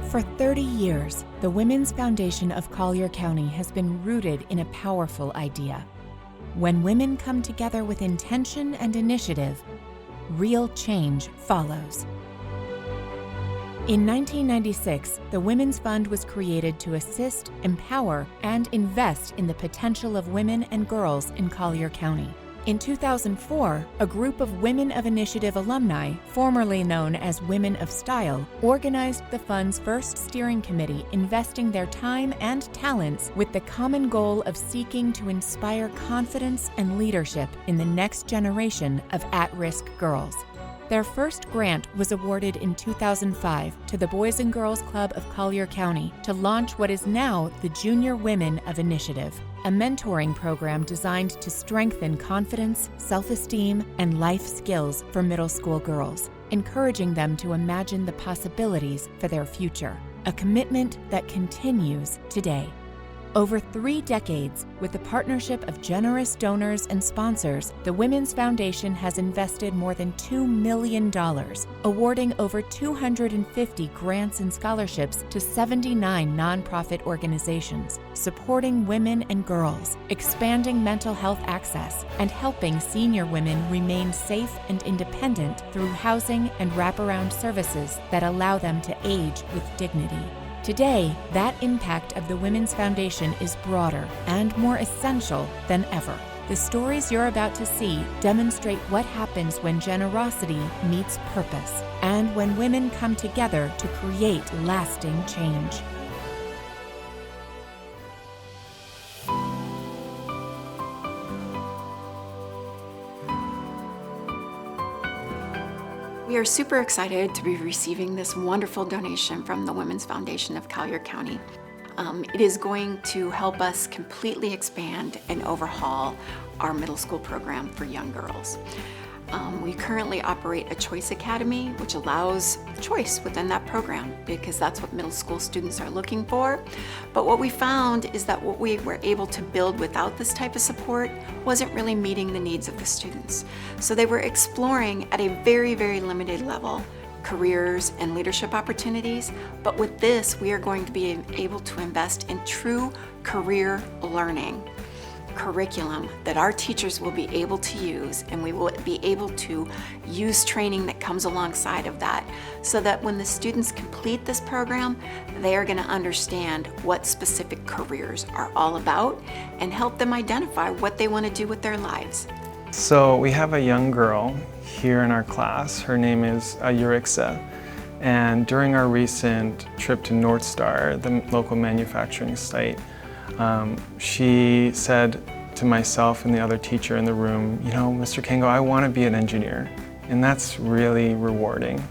For 30 years, the Women's Foundation of Collier County has been rooted in a powerful idea. When women come together with intention and initiative, real change follows. In 1996, the Women's Fund was created to assist, empower, and invest in the potential of women and girls in Collier County. In 2004, a group of Women of Initiative alumni, formerly known as Women of Style, organized the fund's first steering committee, investing their time and talents with the common goal of seeking to inspire confidence and leadership in the next generation of at-risk girls. Their first grant was awarded in 2005 to the Boys and Girls Club of Collier County to launch what is now the Junior Women of Initiative, a mentoring program designed to strengthen confidence, self-esteem, and life skills for middle school girls, encouraging them to imagine the possibilities for their future, a commitment that continues today. Over 3 decades, with the partnership of generous donors and sponsors, the Women's Foundation has invested more than $2 million, awarding over 250 grants and scholarships to 79 nonprofit organizations, supporting women and girls, expanding mental health access, and helping senior women remain safe and independent through housing and wraparound services that allow them to age with dignity. Today, that impact of the Women's Foundation is broader and more essential than ever. The stories you're about to see demonstrate what happens when generosity meets purpose and when women come together to create lasting change. We are super excited to be receiving this wonderful donation from the Women's Foundation of Collier County. It is going to help us completely expand and overhaul our middle school program for young girls. We currently operate a choice academy, which allows choice within that program because that's what middle school students are looking for. But what we found is that what we were able to build without this type of support wasn't really meeting the needs of the students. So they were exploring at a very, very limited level careers and leadership opportunities. But with this, we are going to be able to invest in true career learning curriculum that our teachers will be able to use, and we will be able to use training that comes alongside of that so that when the students complete this program, they are going to understand what specific careers are all about and help them identify what they want to do with their lives. So we have a young girl here in our class. Her name is Yurixa, and during our recent trip to North Star, the local manufacturing site, she said to myself and the other teacher in the room, you know, Mr. Kango, I want to be an engineer. And that's really rewarding.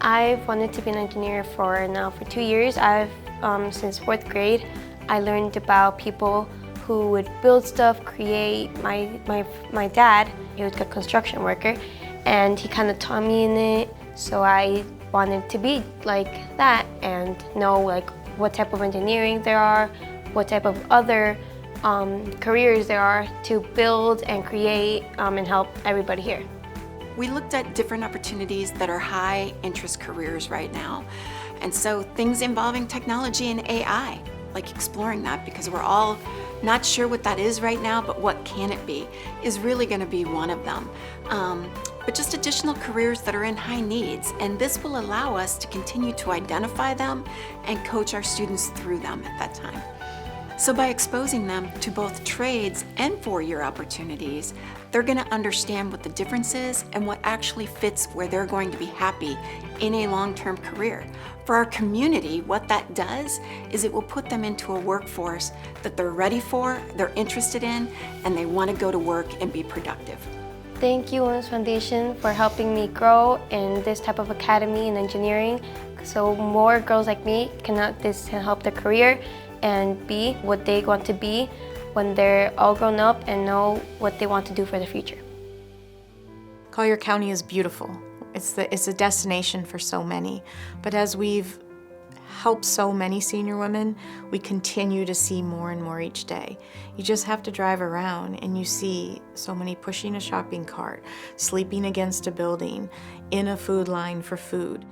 I've wanted to be an engineer for 2 years. Since 4th grade, I learned about people who would build stuff, create. My dad, he was a construction worker, and he kind of taught me in it. So I wanted to be like that and know like what type of engineering there are, what type of other careers there are to build and create and help everybody here. We looked at different opportunities that are high interest careers right now. And so things involving technology and AI, like exploring that because we're all not sure what that is right now, but what can it be, is really going to be one of them. But just additional careers that are in high needs, and this will allow us to continue to identify them and coach our students through them at that time. So by exposing them to both trades and 4-year opportunities, they're going to understand what the difference is and what actually fits where they're going to be happy in a long-term career. For our community, what that does is it will put them into a workforce that they're ready for, they're interested in, and they want to go to work and be productive. Thank you, Women's Foundation, for helping me grow in this type of academy in engineering so more girls like me can help their career and be what they want to be when they're all grown up and know what they want to do for the future. Collier County is beautiful. It's a destination for so many. But as we've helped so many senior women, we continue to see more and more each day. You just have to drive around and you see so many pushing a shopping cart, sleeping against a building, in a food line for food.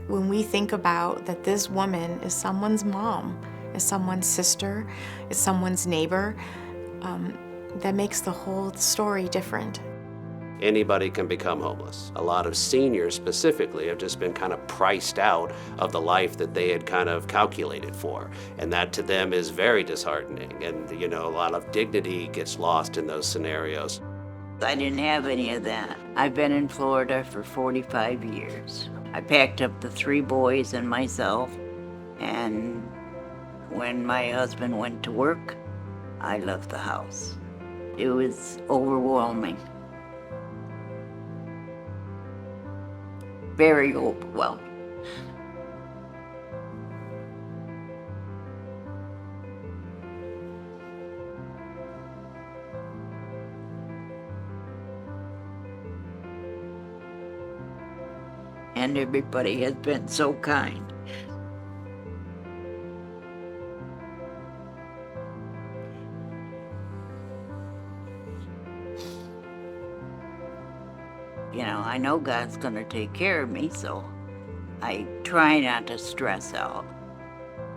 When we think about that this woman is someone's mom, is someone's sister, is someone's neighbor, that makes the whole story different. Anybody can become homeless. A lot of seniors specifically have just been kind of priced out of the life that they had kind of calculated for. And that to them is very disheartening. And, you know, a lot of dignity gets lost in those scenarios. I didn't have any of that. I've been in Florida for 45 years. I packed up the 3 boys and myself, and when my husband went to work, I left the house. It was overwhelming. Very overwhelming. And everybody has been so kind. You know, I know God's gonna take care of me, so I try not to stress out.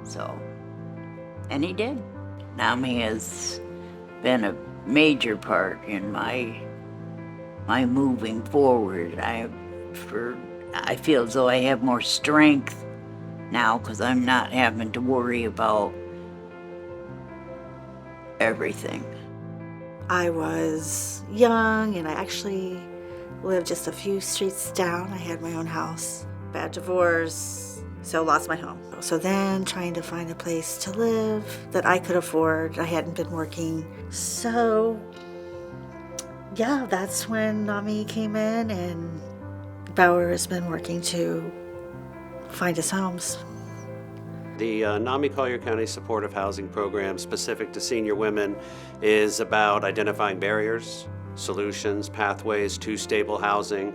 So, and He did. NAMI has been a major part in my moving forward. I feel as though I have more strength now because I'm not having to worry about everything. I was young and I actually lived just a few streets down. I had my own house, bad divorce, so lost my home. So then trying to find a place to live that I could afford. I hadn't been working. So yeah, that's when NAMI came in, and Bauer has been working to find us homes. The NAMI Collier County Supportive Housing Program specific to senior women is about identifying barriers, solutions, pathways to stable housing.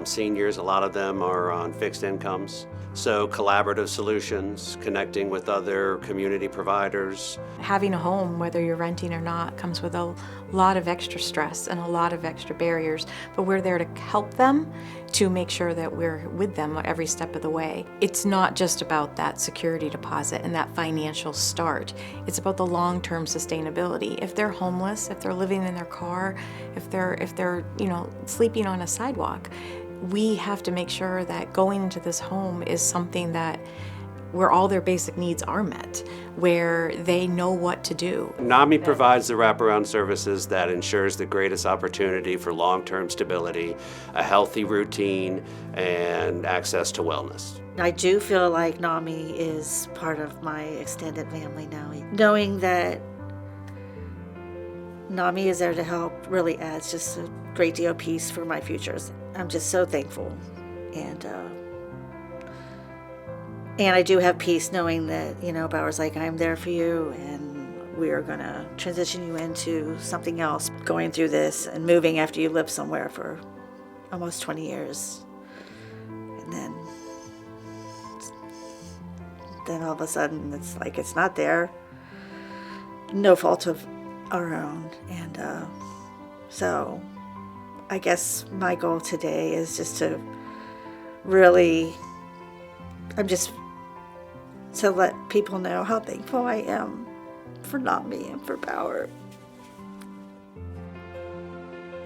Seniors, a lot of them are on fixed incomes. So collaborative solutions, connecting with other community providers. Having a home, whether you're renting or not, comes with a lot of extra stress and a lot of extra barriers, but we're there to help them, to make sure that we're with them every step of the way. It's not just about that security deposit and that financial start. It's about the long-term sustainability. If they're homeless, if they're living in their car, if they're sleeping on a sidewalk, we have to make sure that going into this home is something that where all their basic needs are met, where they know what to do. NAMI provides the wraparound services that ensures the greatest opportunity for long-term stability, a healthy routine, and access to wellness. I do feel like NAMI is part of my extended family now. Knowing that NAMI is there to help really adds just a great deal of peace for my futures. I'm just so thankful, and I do have peace knowing that, Bauer's like, I'm there for you, and we are gonna transition you into something else, going through this and moving after you lived somewhere for almost 20 years. And then all of a sudden it's like it's not there, no fault of our own. And so I guess my goal today is just to really, to let people know how thankful I am for NAMI and for Bauer.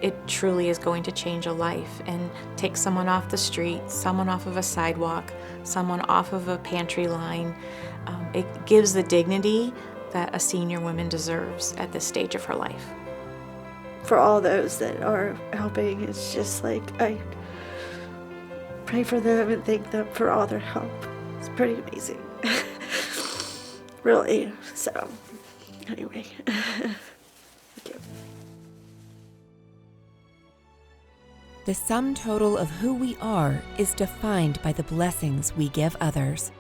It truly is going to change a life and take someone off the street, someone off of a sidewalk, someone off of a pantry line. It gives the dignity that a senior woman deserves at this stage of her life. For all those that are helping, it's just like I pray for them and thank them for all their help. It's pretty amazing. Really. So, anyway. Thank you. The sum total of who we are is defined by the blessings we give others.